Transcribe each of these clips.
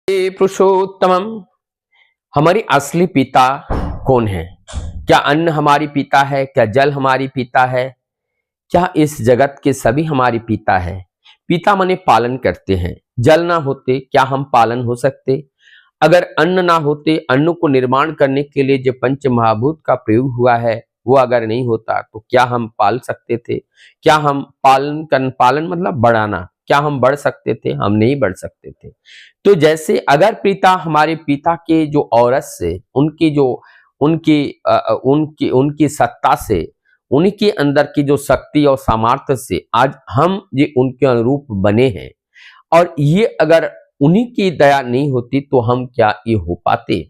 हे पुरुषोत्तमम, हमारी असली पिता कौन है? क्या अन्न हमारी पिता है? क्या जल हमारी पिता है? क्या इस जगत के सभी हमारी पिता है? पिता माने पालन करते हैं। जल ना होते क्या हम पालन हो सकते? अगर अन्न ना होते, अन्न को निर्माण करने के लिए जो पंच महाभूत का प्रयोग हुआ है वो अगर नहीं होता तो क्या हम पाल सकते थे? क्या हम पालन मतलब बढ़ाना, क्या हम बढ़ सकते थे? हम नहीं बढ़ सकते थे। तो जैसे अगर पिता हमारे पिता के जो औरत से उनकी जो उनकी उनकी उनकी सत्ता से, उन्हीं के अंदर की जो शक्ति और सामर्थ्य से आज हम ये उनके अनुरूप बने हैं, और ये अगर उन्हीं की दया नहीं होती तो हम क्या ये हो पाते?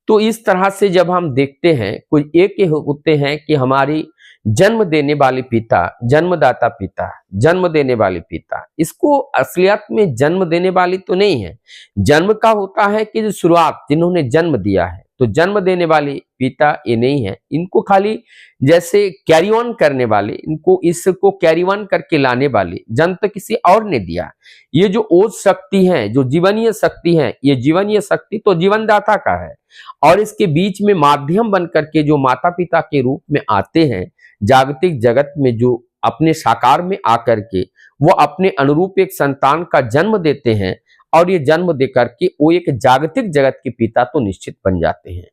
तो इस तरह से जब हम देखते हैं, कोई एक ही होते हैं कि हमारी जन्म देने वाले पिता, जन्मदाता पिता, जन्म देने वाले पिता, इसको असलियत में जन्म देने वाली तो नहीं है। जन्म का होता है कि जो शुरुआत, जिन्होंने जन्म दिया है, तो जन्म देने वाले पिता ये नहीं है। इनको खाली जैसे कैरी ऑन करने वाले, इनको इसको कैरी ऑन करके लाने वाले जन्म तो किसी और ने दिया। ये जो ओज शक्ति है, जो जीवनीय शक्ति है, ये जीवनीय शक्ति तो जीवनदाता का है, और इसके बीच में माध्यम बन करके जो माता पिता के रूप में आते हैं जागतिक जगत में, जो अपने साकार में आकर के वो अपने अनुरूप एक संतान का जन्म देते हैं, और ये जन्म देकर के वो एक जागतिक जगत के पिता तो निश्चित बन जाते हैं।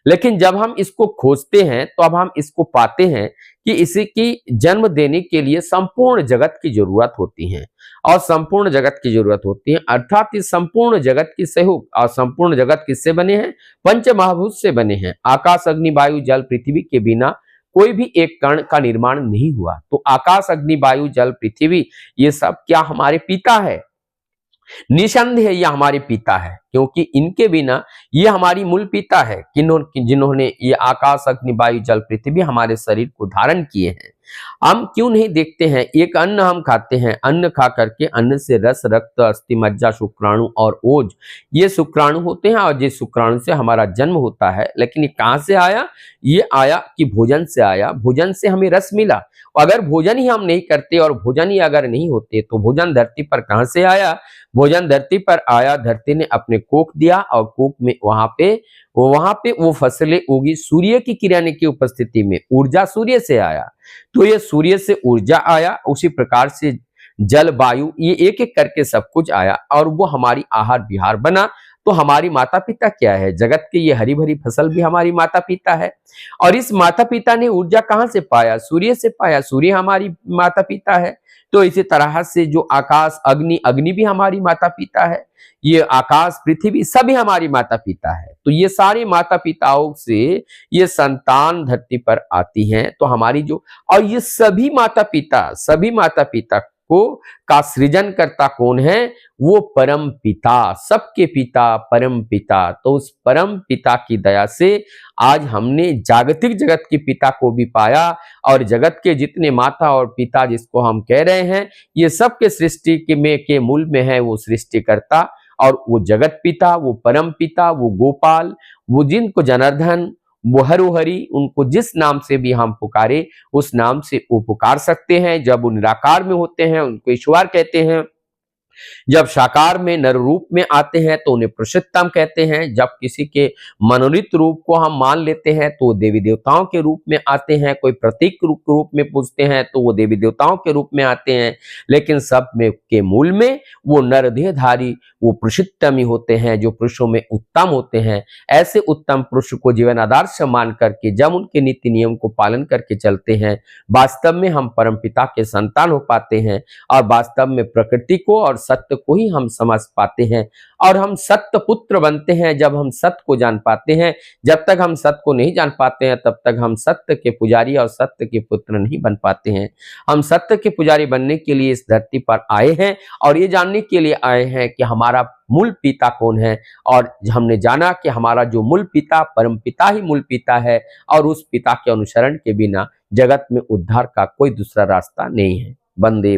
लेकिन जब हम इसको खोजते हैं तो अब हम इसको पाते हैं कि इसी की जन्म देने के लिए संपूर्ण जगत की जरूरत होती है, और संपूर्ण जगत की जरूरत होती है, अर्थात इस संपूर्ण जगत की सहयोग। और संपूर्ण जगत किससे बने हैं? पंच महाभूत से बने हैं। आकाश अग्नि वायु जल पृथ्वी के बिना कोई भी एक कण का निर्माण नहीं हुआ। तो आकाश अग्नि वायु जल पृथ्वी ये सब क्या हमारे पिता है? निसंदेह ये हमारे पिता है, क्योंकि इनके बिना ये हमारी मूल पिता है, जिन्होंने ये आकाश अग्नि वायु जल पृथ्वी हमारे शरीर को धारण किए हैं। हम क्यों नहीं देखते हैं? एक अन्न हम खाते हैं, अन्न खा करके अन्न से रस, रक्त, अस्थि, मज्जा, शुक्राणु और ओज, ये शुक्राणु होते हैं, और ये शुक्राणु से हमारा जन्म होता है। लेकिन ये कहां से आया? ये आया कि भोजन से आया। भोजन से हमें रस मिला। अगर भोजन ही हम नहीं करते और भोजन ही अगर नहीं होते तो भोजन धरती पर कहां से आया? भोजन धरती पर आया, धरती ने अपने कोख दिया, और कोख में वहां पे वो फसलें उगी सूर्य की किरण की उपस्थिति में। ऊर्जा सूर्य से आया, तो ये सूर्य से ऊर्जा आया, उसी प्रकार से जल वायु ये एक एक करके सब कुछ आया, और वो हमारी आहार विहार बना। तो हमारी माता पिता क्या है? जगत के ये हरी भरी फसल भी हमारी माता पिता है। और इस माता पिता ने ऊर्जा कहां से पाया? सूर्य से पाया। सूर्य हमारी माता पिता है। तो इसी तरह से जो आकाश अग्नि, अग्नि भी हमारी माता पिता है। ये आकाश पृथ्वी सभी हमारी माता पिता है। तो ये सारे माता पिताओं से ये संतान धरती पर आती हैं। तो हमारी जो, और ये सभी माता पिता को का सृजन करता कौन है? वो परम पिता, सबके पिता परम पिता। तो उस परम पिता की दया से आज हमने जागतिक जगत के पिता को भी पाया, और जगत के जितने माता और पिता जिसको हम कह रहे हैं, ये सब के सृष्टि के मूल में है वो सृष्टिकर्ता, और वो जगत पिता, वो परम पिता, वो गोपाल, वो जिनको जनार्दन, वो हरोहरि, उनको जिस नाम से भी हम पुकारे उस नाम से वो पुकार सकते हैं। जब वो निराकार में होते हैं उनको ईश्वर कहते हैं, जब साकार में नर रूप में आते हैं तो उन्हें पुरुषोत्तम कहते हैं। जब किसी के मनोनीत रूप को हम मान लेते हैं तो देवी देवताओं के रूप में आते हैं। कोई प्रतीक रूप में पूजते हैं तो वो देवी देवताओं के रूप में आते हैं। लेकिन सब में के मूल में वो नरदेहधारी, वो पुरुषोत्तम ही होते हैं, जो पुरुषों में उत्तम होते हैं। ऐसे उत्तम पुरुष को जीवन आदर्श मान करके जब उनके नीति नियम को पालन करके चलते हैं, वास्तव में हम परमपिता के संतान हो पाते हैं, और वास्तव में प्रकृति को और सत्य को ही हम समझ पाते हैं, और हम सत्य पुत्र बनते हैं जब हम सत्य को जान पाते हैं। जब तक हम सत्य को नहीं जान पाते हैं तब तक हम सत्य के पुजारी और सत्य के पुत्र नहीं बन पाते हैं। हम सत्य के पुजारी बनने के लिए इस धरती पर आए हैं, और ये जानने के लिए आए हैं कि हमारा मूल पिता कौन है। और हमने जाना कि हमारा जो मूल पिता परम पिता ही मूल पिता है, और उस पिता के अनुसरण के बिना जगत में उद्धार का कोई दूसरा रास्ता नहीं है। वंदे